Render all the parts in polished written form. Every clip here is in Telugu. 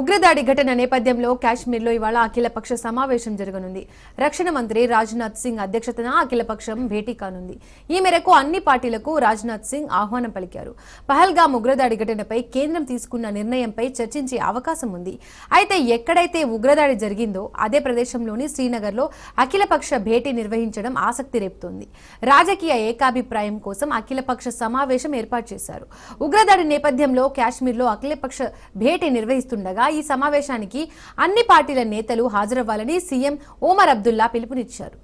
ఉగ్రదాడి ఘటన నేపథ్యంలో కాశ్మీర్లో ఇవాళ అఖిలపక్ష సమావేశం జరగనుంది. రక్షణ మంత్రి రాజ్నాథ్ సింగ్ అధ్యక్షతన అఖిలపక్షం భేటీ కానుంది. ఈ మేరకు అన్ని పార్టీలకు రాజ్నాథ్ సింగ్ ఆహ్వానం పలికారు. పహల్గామ్ ఉగ్రదాడి ఘటనపై కేంద్రం తీసుకున్న నిర్ణయంపై చర్చించే అవకాశం ఉంది. అయితే ఎక్కడైతే ఉగ్రదాడి జరిగిందో అదే ప్రదేశంలోని శ్రీనగర్లో అఖిలపక్ష భేటీ నిర్వహించడం ఆసక్తి రేపుతోంది. రాజకీయ ఏకాభిప్రాయం కోసం అఖిలపక్ష సమావేశం ఏర్పాటు చేశారు. ఉగ్రదాడి నేపథ్యంలో కాశ్మీర్లో అఖిలపక్ష భేటీ నిర్వహిస్తుండగా ఈ సమావేశానికి అన్ని పార్టీల నేతలు హాజరవ్వాలని సీఎం ఒమర్ అబ్దుల్లా పిలుపునిచ్చారు.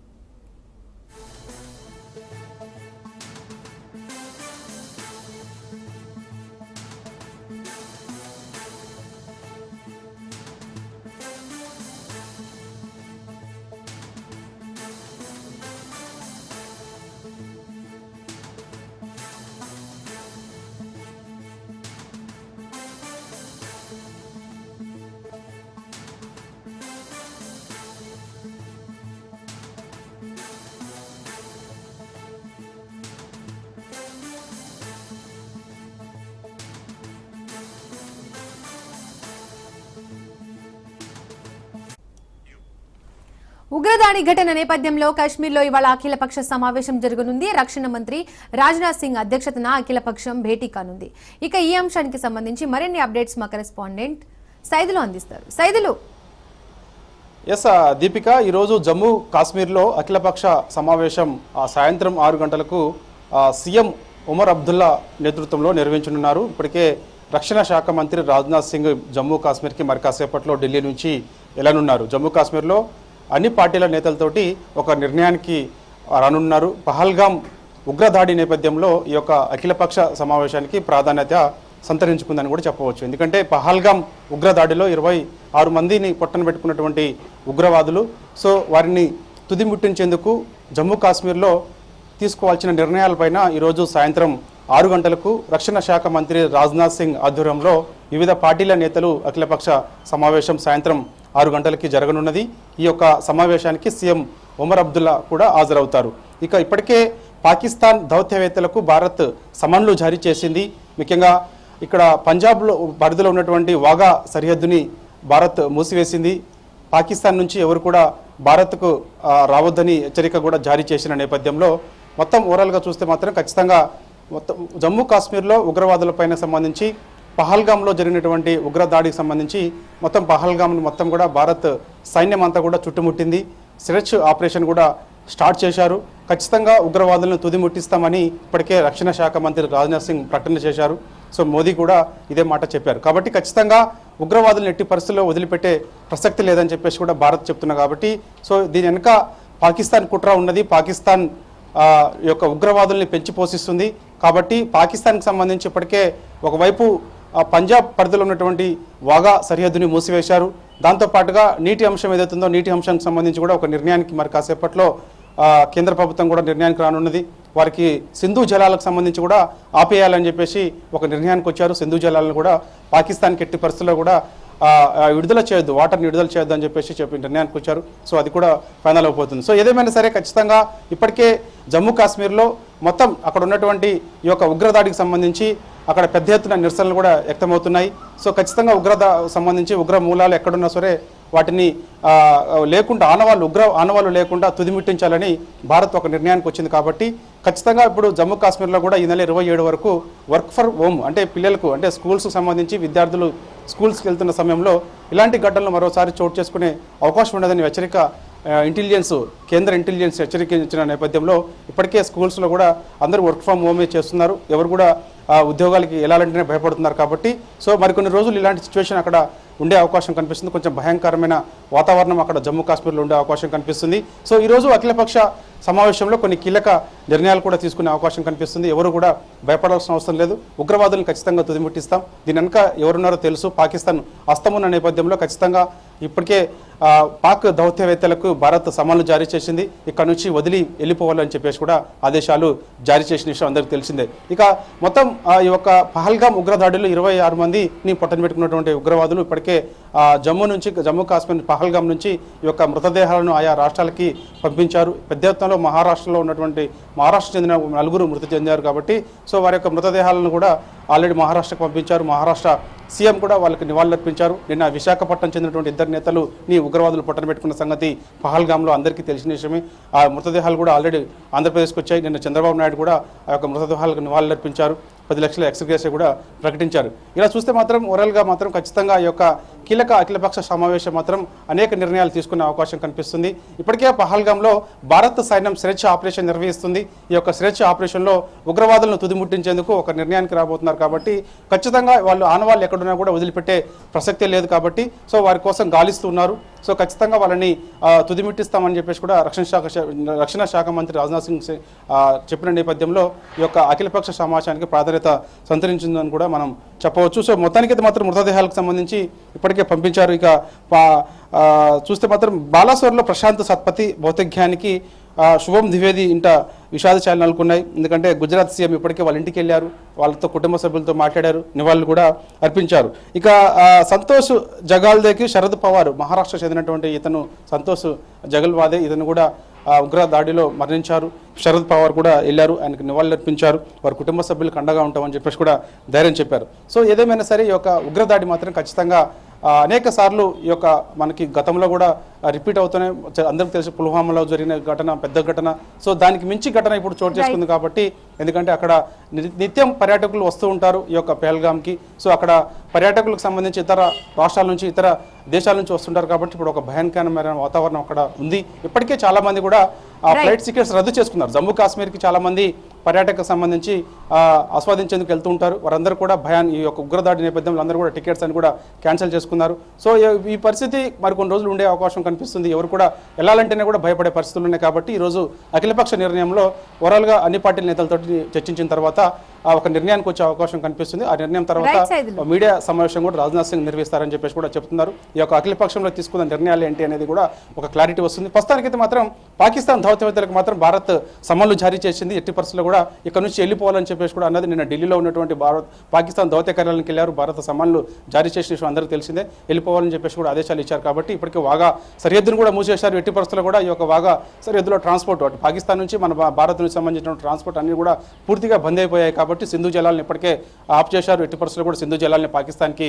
ఉగ్రదాడి ఘటన నేపథ్యంలో కాశ్మీర్లో ఇవాళ అఖిలపక్ష సమావేశం జరగనుంది. రక్షణ మంత్రి రాజ్నాథ్ సింగ్ అధ్యక్షతన అఖిలపక్షం భేటీ కానుంది. ఇక ఈ అంశానికి సంబంధించి మరిన్ని అప్డేట్స్ మా కరెస్పాండెంట్ సైదులు అందిస్తారు. సైదులు. దీపిక, ఈరోజు జమ్మూ కాశ్మీర్లో అఖిలపక్ష సమావేశం సాయంత్రం 6 గంటలకు సీఎం ఒమర్ అబ్దుల్లా నేతృత్వంలో నిర్వహించనున్నారు. ఇప్పటికే రక్షణ శాఖ మంత్రి రాజ్నాథ్ సింగ్ జమ్మూ కాశ్మీర్కి మరి కాసేపట్లో ఢిల్లీ నుంచి వెళ్లనున్నారు. జమ్మూ కాశ్మీర్లో అన్ని పార్టీల నేతలతోటి ఒక నిర్ణయానికి రానున్నారు. పహల్గామ్ ఉగ్రదాడి నేపథ్యంలో ఈ యొక్క అఖిలపక్ష సమావేశానికి ప్రాధాన్యత సంతరించుకుందని కూడా చెప్పవచ్చు. ఎందుకంటే పహల్గామ్ ఉగ్రదాడిలో 26 మందిని పొట్టన పెట్టుకున్నటువంటి ఉగ్రవాదులు, సో వారిని తుదిముట్టించేందుకు జమ్మూ కాశ్మీర్లో తీసుకోవాల్సిన నిర్ణయాలపైన ఈరోజు సాయంత్రం 6 గంటలకు రక్షణ శాఖ మంత్రి రాజ్నాథ్ సింగ్ ఆధ్వర్యంలో వివిధ పార్టీల నేతలు అఖిలపక్ష సమావేశం సాయంత్రం 6 గంటలకి జరగనున్నది. ఈ యొక్క సమావేశానికి సీఎం ఒమర్ అబ్దుల్లా కూడా హాజరవుతారు. ఇక ఇప్పటికే పాకిస్తాన్ దౌత్యవేత్తలకు భారత్ సమన్లు జారీ చేసింది. ముఖ్యంగా ఇక్కడ పంజాబ్లో పరిధిలో ఉన్నటువంటి వాఘా సరిహద్దుని భారత్ మూసివేసింది. పాకిస్తాన్ నుంచి ఎవరు కూడా భారత్కు రావద్దని హెచ్చరిక కూడా జారీ చేసిన నేపథ్యంలో మొత్తం ఓవరాల్గా చూస్తే మాత్రం ఖచ్చితంగా మొత్తం జమ్మూ కాశ్మీర్లో ఉగ్రవాదులపైన సంబంధించి పహల్గామ్లో జరిగినటువంటి ఉగ్రదాడికి సంబంధించి మొత్తం పహల్గామ్ను మొత్తం కూడా భారత్ సైన్యం అంతా కూడా చుట్టుముట్టింది. సెర్చ్ ఆపరేషన్ కూడా స్టార్ట్ చేశారు. ఖచ్చితంగా ఉగ్రవాదులను తుదిముట్టిస్తామని ఇప్పటికే రక్షణ శాఖ మంత్రి రాజ్నాథ్ సింగ్ ప్రకటన చేశారు. సో మోదీ కూడా ఇదే మాట చెప్పారు. కాబట్టి ఖచ్చితంగా ఉగ్రవాదులను ఎట్టి పరిస్థితుల్లో వదిలిపెట్టే ప్రసక్తి లేదని చెప్పేసి కూడా భారత్ చెప్తున్నారు. కాబట్టి సో దీని వెనుక పాకిస్తాన్ కుట్ర ఉన్నది. పాకిస్తాన్ యొక్క ఉగ్రవాదుల్ని పెంచి పోషిస్తుంది. కాబట్టి పాకిస్తాన్కి సంబంధించి ఇప్పటికే ఒకవైపు పంజాబ్ పరిధిలో ఉన్నటువంటి వాఘా సరిహద్దుని మూసివేశారు. దాంతోపాటుగా నీటి అంశం ఏదైతుందో నీటి అంశానికి సంబంధించి కూడా ఒక నిర్ణయానికి మరి కాసేపట్లో కేంద్ర ప్రభుత్వం కూడా నిర్ణయానికి రానున్నది. వారికి సింధు జలాలకు సంబంధించి కూడా ఆపేయాలని చెప్పేసి ఒక నిర్ణయానికి వచ్చారు. సింధు జలాలను కూడా పాకిస్తాన్కి ఎట్టి పరిస్థితుల్లో కూడా విడుదల చేయొద్దు, వాటర్ని విడుదల చేయొద్దు అని చెప్పి నిర్ణయానికి వచ్చారు. సో అది కూడా ఫైనల్ అయిపోతుంది. సో ఏదేమైనా సరే ఖచ్చితంగా ఇప్పటికే జమ్మూ కాశ్మీర్లో మొత్తం అక్కడ ఉన్నటువంటి ఈ యొక్క ఉగ్రదాడికి సంబంధించి అక్కడ పెద్ద ఎత్తున నిరసనలు కూడా వ్యక్తమవుతున్నాయి. సో ఖచ్చితంగా సంబంధించి ఉగ్ర మూలాలు ఎక్కడున్నా సరే వాటిని లేకుండా ఆనవాళ్ళు లేకుండా తుదిముట్టించాలని భారత్ ఒక నిర్ణయానికి వచ్చింది. కాబట్టి ఖచ్చితంగా ఇప్పుడు జమ్మూ కాశ్మీర్లో కూడా ఈ నెల 27 వరకు వర్క్ ఫర్ హోమ్ అంటే పిల్లలకు అంటే స్కూల్స్కి సంబంధించి విద్యార్థులు స్కూల్స్కి వెళ్తున్న సమయంలో ఇలాంటి ఘటనలు మరోసారి చోటు చేసుకునే అవకాశం ఉండదని హెచ్చరిక కేంద్ర ఇంటెలిజెన్స్ హెచ్చరికించిన నేపథ్యంలో ఇప్పటికే స్కూల్స్లో కూడా అందరూ వర్క్ ఫ్రమ్ హోమే చేస్తున్నారు. ఎవరు కూడా ఉద్యోగాలకి వెళ్ళాలంటేనే భయపడుతున్నారు. కాబట్టి సో మరికొన్ని రోజులు ఇలాంటి సిచ్యువేషన్ అక్కడ ఉండే అవకాశం కనిపిస్తుంది. కొంచెం భయంకరమైన వాతావరణం అక్కడ జమ్మూ కాశ్మీర్లో ఉండే అవకాశం కనిపిస్తుంది. సో ఈరోజు అఖిలపక్ష సమావేశంలో కొన్ని కీలక నిర్ణయాలు కూడా తీసుకునే అవకాశం కనిపిస్తుంది. ఎవరు కూడా భయపడాల్సిన అవసరం లేదు. ఉగ్రవాదులను ఖచ్చితంగా తుదిముట్టిస్తాం. దీని వెనుక ఎవరున్నారో తెలుసు. పాకిస్తాన్ హస్తమున్న నేపథ్యంలో ఖచ్చితంగా ఇప్పటికే పాక్ దౌత్యవేత్తలకు భారత్ సమన్లు జారీ చేసింది. ఇక్కడ నుంచి వదిలి వెళ్ళిపోవాలని చెప్పేసి కూడా ఆదేశాలు జారీ చేసిన విషయం అందరికీ తెలిసిందే. ఇక మొత్తం ఈ యొక్క పహల్గామ్ ఉగ్రదాడిలో 26 మందిని పొట్టన పెట్టుకున్నటువంటి ఉగ్రవాదులు ఇప్పటికే జమ్మూ కాశ్మీర్ పహల్గామ్ నుంచి ఈ యొక్క మృతదేహాలను ఆయా రాష్ట్రాలకి పంపించారు. పెద్ద ఎత్తున మహారాష్ట్రలో ఉన్నటువంటి మహారాష్ట్ర చెందిన 4 మృతి చెందారు. కాబట్టి సో వారి యొక్క మృతదేహాలను కూడా ఆల్రెడీ మహారాష్ట్రకు పంపించారు. మహారాష్ట్ర సీఎం కూడా వాళ్ళకి నివాళులర్పించారు. నిన్న విశాఖపట్నం చెందినటువంటి ఇద్దరు నేతలు ఉగ్రవాదులు పొట్టన పెట్టుకున్న సంగతి పహల్గామ్లో అందరికీ తెలిసిన విషయమే. ఆ మృతదేహాలు కూడా ఆల్రెడీ ఆంధ్రప్రదేశ్కి వచ్చాయి. నిన్న చంద్రబాబు నాయుడు కూడా ఆ యొక్క మృతదేహాలకు నివాళులర్పించారు. 10 లక్షల ఎక్స్గ్రేషియా కూడా ప్రకటించారు. ఇలా చూస్తే మాత్రం ఓవరాల్గా మాత్రం ఖచ్చితంగా ఈ యొక్క కీలక అఖిలపక్ష సమావేశం మాత్రం అనేక నిర్ణయాలు తీసుకునే అవకాశం కనిపిస్తుంది. ఇప్పటికే పహల్గామ్లో భారత సైన్యం స్వేచ్ఛ ఆపరేషన్ నిర్వహిస్తుంది. ఈ యొక్క స్వేచ్ఛ ఆపరేషన్లో ఉగ్రవాదులను తుదిముట్టించేందుకు ఒక నిర్ణయానికి రాబోతున్నారు. కాబట్టి ఖచ్చితంగా వాళ్ళు ఆనవాళ్ళు ఎక్కడున్నా కూడా వదిలిపెట్టే ప్రసక్తే లేదు. కాబట్టి సో వారి కోసం గాలిస్తున్నారు. సో ఖచ్చితంగా వాళ్ళని తుదిమిట్టిస్తామని చెప్పేసి కూడా రక్షణ శాఖ మంత్రి రాజ్నాథ్ సింగ్ చెప్పిన నేపథ్యంలో ఈ యొక్క అఖిలపక్ష సమావేశానికి ప్రాధాన్యత సంతరించిందని కూడా మనం చెప్పవచ్చు. సో మొత్తానికైతే మాత్రం మృతదేహాలకు సంబంధించి ఇప్పటికే పంపించారు. ఇక చూస్తే మాత్రం బాలాసోర్లో ప్రశాంత్ సత్పతి భౌతిక్యానికి శుభం ద్వివేది ఇంట విషాద ఛాయలు నెలకొన్నాయి. ఎందుకంటే గుజరాత్ సీఎం ఇప్పటికే వాళ్ళ ఇంటికి వెళ్ళారు, వాళ్ళతో కుటుంబ సభ్యులతో మాట్లాడారు, నివాళులు కూడా అర్పించారు. ఇక సంతోష్ జగాల్దేకి శరద్ పవార్ మహారాష్ట్ర చెందినటువంటి ఇతను సంతోష్ జగల్వాదే ఇతను కూడా ఉగ్ర దాడిలో మరణించారు. శరద్ పవార్ కూడా వెళ్ళారు, ఆయనకు నివాళులు అర్పించారు. వారి కుటుంబ సభ్యులకు అండగా ఉంటామని చెప్పేసి కూడా ధైర్యం చెప్పారు. సో ఏదేమైనా సరే ఈ యొక్క ఉగ్రదాడి మాత్రం ఖచ్చితంగా అనేక సార్లు ఈ యొక్క మనకి గతంలో కూడా రిపీట్ అవుతూనే అందరికీ తెలిసి పుల్వామాలో జరిగిన ఘటన పెద్ద ఘటన. సో దానికి మించి ఘటన ఇప్పుడు చోటు చేసుకుంది. కాబట్టి ఎందుకంటే అక్కడ నిత్యం పర్యాటకులు వస్తూ ఉంటారు ఈ యొక్క పహల్గామ్కి. సో అక్కడ పర్యాటకులకు సంబంధించి ఇతర రాష్ట్రాల నుంచి ఇతర దేశాల నుంచి వస్తుంటారు. కాబట్టి ఇప్పుడు ఒక భయంకరమైన వాతావరణం అక్కడ ఉంది. ఇప్పటికే చాలా మంది కూడా ఆ ఫ్లైట్ టికెట్స్ రద్దు చేసుకున్నారు. జమ్మూ కాశ్మీర్కి చాలా మంది పర్యాటకు సంబంధించి ఆస్వాదించేందుకు వెళ్తూ ఉంటారు. వారందరూ కూడా ఈ యొక్క ఉగ్రదాడి నేపథ్యంలో అందరూ కూడా టికెట్స్ అని కూడా క్యాన్సిల్ చేసుకున్నారు. సో ఈ పరిస్థితి మరికొన్ని రోజులు ఉండే అవకాశం కనిపిస్తుంది. ఎవరు కూడా వెళ్ళాలంటేనే కూడా భయపడే పరిస్థితులు ఉన్నాయి. కాబట్టి ఈరోజు అఖిలపక్ష నిర్ణయంలో ఓవరాల్గా అన్ని పార్టీల నేతలతో చర్చించిన తర్వాత ఒక నిర్ణయానికి వచ్చే అవకాశం కనిపిస్తుంది. ఆ నిర్ణయం తర్వాత మీడియా సమావేశం కూడా రాజ్నాథ్ సింగ్ నిర్వహిస్తారని చెప్పేసి కూడా చెప్తున్నారు. ఈ యొక్క అఖిలపక్షంలో తీసుకున్న నిర్ణయాలు ఏంటి అనేది కూడా ఒక క్లారిటీ వస్తుంది. ప్రస్తుతానికైతే మాత్రం పాకిస్తాన్ దౌత్యవేత్తలకు మాత్రం భారత్ సమన్లు జారీ చేసింది. ఎట్టి పరిస్థితుల్లో కూడా ఇక్కడ నుంచి వెళ్ళిపోవాలని చెప్పేసి కూడా అన్నది. నిన్న ఢిల్లీలో ఉన్నటువంటి పాకిస్తాన్ దౌత్య కార్యాలయానికి వెళ్ళారు. భారత సమన్లు జారీ చేసిన విషయం అందరికీ తెలిసిందే. వెళ్ళిపోవాలని చెప్పేసి కూడా ఆదేశాలు ఇచ్చారు. కాబట్టి ఇప్పటికే వాగా సరిహద్దును కూడా మూసేశారు. ఎట్టి పరిస్థితుల్లో కూడా ఈ యొక్క వాగా సరిహద్దులో ట్రాన్స్పోర్ట్ అటు పాకిస్తాన్ నుంచి మన భారత్ నుంచి సంబంధించిన ట్రాన్స్పోర్ట్ అన్ని కూడా పూర్తిగా బంద్ అయిపోయాయి. కాబట్టి సింధు జలాలను ఇప్పటికే ఆఫ్ చేశారు. ఎట్టి పరిస్థితుల్లో కూడా సింధు జలాలని పాకిస్తాన్కి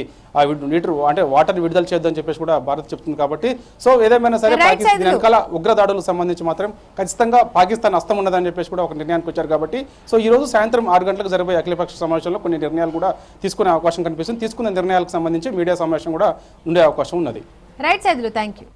వాటర్ విడుదల చేద్దని చెప్పేసి కూడా భారత్ చెప్తుంది. కాబట్టి సో ఏదేమైనా సరే పాకిస్తాన్ వెనకాల ఉగ్రదాడులకు సంబంధించి మాత్రం ఖచ్చితంగా పాకిస్తాన్ హస్తం ఉన్నదని చెప్పేసి కూడా ఒక నిర్ణయానికి వచ్చారు. కాబట్టి సో ఈ రోజు సాయంత్రం 6 గంటలకు జరిగే అఖిలపక్ష సమావేశంలో కొన్ని నిర్ణయాలు కూడా తీసుకునే అవకాశం కనిపిస్తుంది. తీసుకున్న నిర్ణయాలకు సంబంధించి మీడియా సమావేశం కూడా ఉండే అవకాశం ఉన్నది. Right Saidulu, thank you.